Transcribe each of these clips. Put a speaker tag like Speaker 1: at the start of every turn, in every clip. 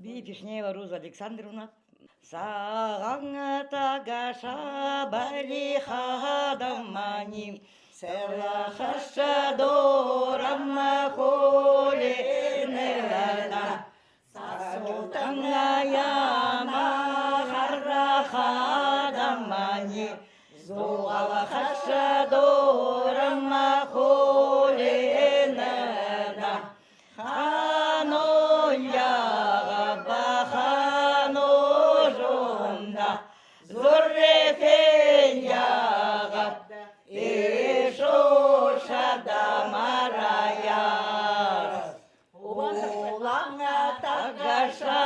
Speaker 1: Вишнева Роза Александровна. Саған тагаша барихадамани, серлахаша дорамма холенелана, сасутангаяма харрахадамани, зоалахаша дорамма холенелана, ханолляга бахано жонда, зуррефеньяга ишошада мараяс, улаңа тагаша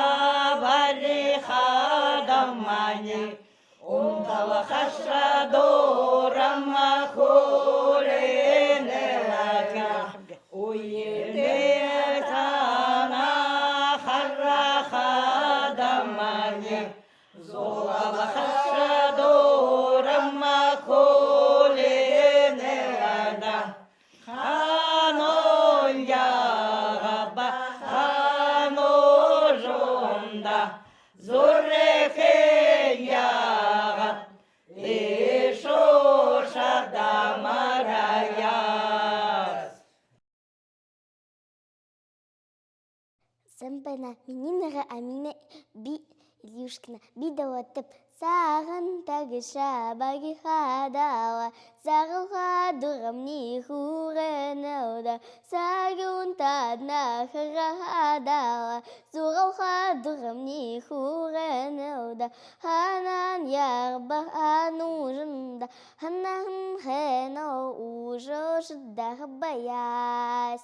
Speaker 1: барихадамани, умдалахаша дорамма холенелага, уйене тана харрахадамани, зоалахаша дорамма холенелага, ханолляга бахано жонда, зуррефеньяга ишошада мараяс.
Speaker 2: Сэмпэна мининэгэ амина би Ильюшкина бидаватып сағын тагыша багихадава сағылға дұғымни хурэнэуда сағын тадна хырахадава зуғалға дұғымни хурэнэуда ханан ярба анужында ханан хэно ужо шыдах баяс.